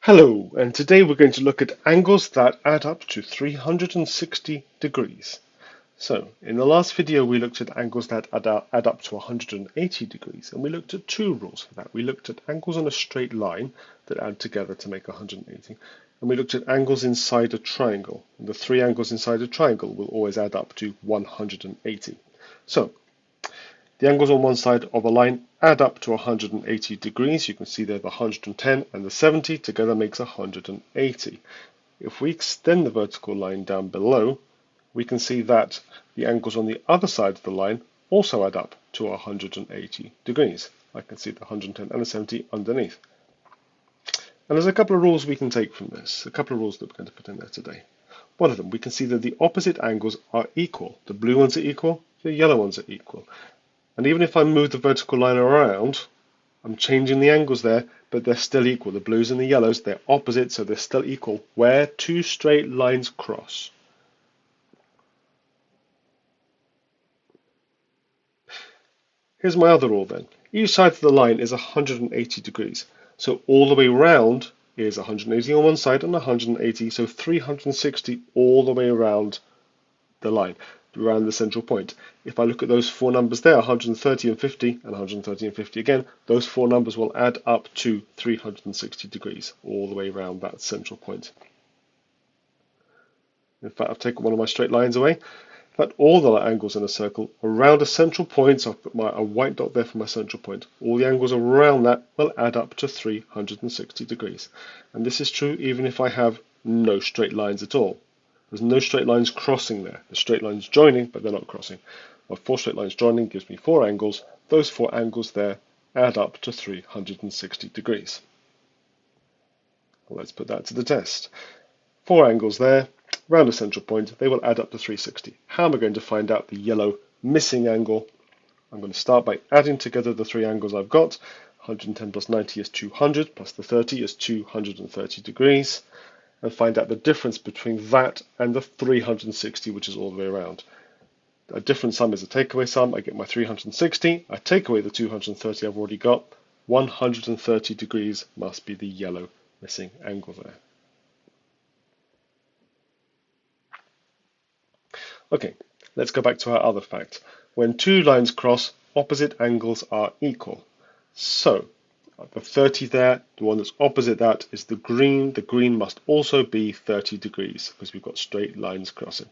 Hello, and today we're going to look at angles that add up to 360 degrees. So, in the last video we looked at angles that add up to 180 degrees, and we looked at two rules for that. We looked at angles on a straight line that add together to make 180, and we looked at angles inside a triangle. And the three angles inside a triangle will always add up to 180. So, the angles on one side of a line add up to 180 degrees. You can see there the 110 and the 70 together makes 180. If we extend the vertical line down below, we can see that the angles on the other side of the line also add up to 180 degrees. I can see the 110 and the 70 underneath. And there's a couple of rules we can take from this, a couple of rules that we're going to put in there today. One of them, we can see that the opposite angles are equal. The blue ones are equal, the yellow ones are equal. And even if I move the vertical line around, I'm changing the angles there, but they're still equal. The blues and the yellows, they're opposite, so they're still equal where two straight lines cross. Here's my other rule then. Each side of the line is 180 degrees. So all the way around is 180 on one side and 180, so 360 all the way around the line, around the central point. If I look at those four numbers there, 130 and 50 and 130 and 50 again, those four numbers will add up to 360 degrees all the way around that central point. In fact, I've taken one of my straight lines away. In fact, all the angles in a circle around a central point, so I've put a white dot there for my central point, all the angles around that will add up to 360 degrees. And this is true even if I have no straight lines at all. There's no straight lines crossing there. The straight lines joining, but they're not crossing. Well, four straight lines joining gives me four angles. Those four angles there add up to 360 degrees. Well, let's put that to the test. Four angles there, around a central point, they will add up to 360. How am I going to find out the yellow missing angle? I'm going to start by adding together the three angles I've got. 110 plus 90 is 200, plus the 30 is 230 degrees. And find out the difference between that and the 360, which is all the way around. A different sum is a takeaway sum. I get my 360. I take away the 230 I've already got. 130 degrees must be the yellow missing angle there. Okay, let's go back to our other fact. When two lines cross, opposite angles are equal. So, the 30 there, the one that's opposite that is the green. The green must also be 30 degrees because we've got straight lines crossing.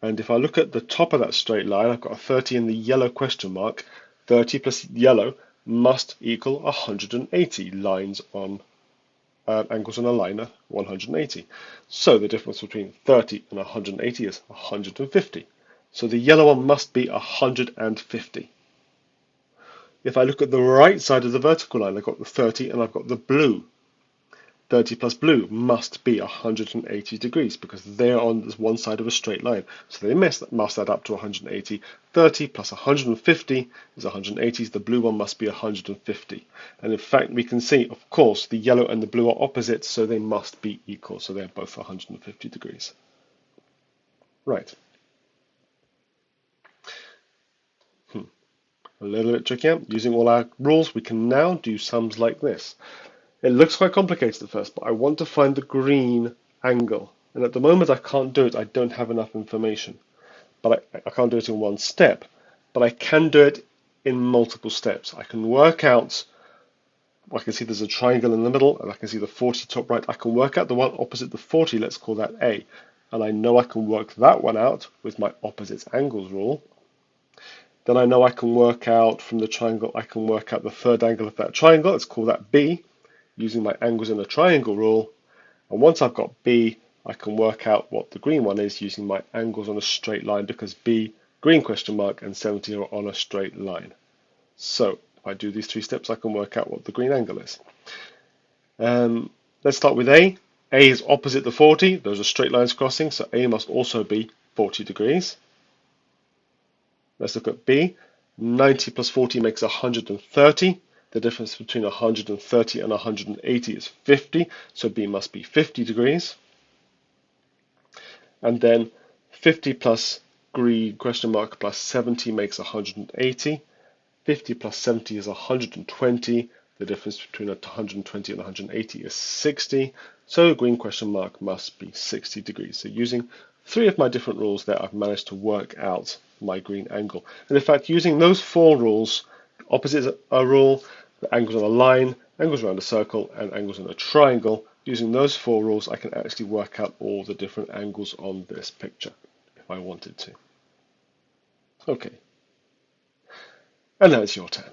And if I look at the top of that straight line, I've got a 30 in the yellow question mark. 30 plus yellow must equal 180 lines on angles on a line of 180. So the difference between 30 and 180 is 150. So the yellow one must be 150. If I look at the right side of the vertical line, I've got the 30 and I've got the blue. 30 plus blue must be 180 degrees because they're on this one side of a straight line. So they must add up to 180. 30 plus 150 is 180. The blue one must be 150. And in fact, we can see, of course, the yellow and the blue are opposite, so they must be equal. So they're both 150 degrees. Right. A little bit trickier. Using all our rules, we can now do sums like this. It looks quite complicated at first, but I want to find the green angle. And at the moment I can't do it. I don't have enough information. But I can't do it in one step. But I can do it in multiple steps. I can work out, I can see there's a triangle in the middle, and I can see the 40 top right. I can work out the one opposite the 40, let's call that A. And I know I can work that one out with my opposite angles rule. Then I know I can work out from the triangle, I can work out the third angle of that triangle, let's call that B, using my angles in a triangle rule. And once I've got B, I can work out what the green one is using my angles on a straight line because B, green question mark, and 70 are on a straight line. So if I do these three steps, I can work out what the green angle is. Let's start with A. A is opposite the 40. Those are straight lines crossing, so A must also be 40 degrees. Let's look at B. 90 plus 40 makes 130. The difference between 130 and 180 is 50, so B must be 50 degrees. And then 50 plus green question mark plus 70 makes 180. 50 plus 70 is 120. The difference between 120 and 180 is 60, so green question mark must be 60 degrees. So using 3 of my different rules there, I've managed to work out my green angle. And in fact, using those 4 rules, opposites a rule, the angles on a line, angles around a circle, and angles in a triangle, using those 4 rules, I can actually work out all the different angles on this picture if I wanted to. Okay. And now it's your turn.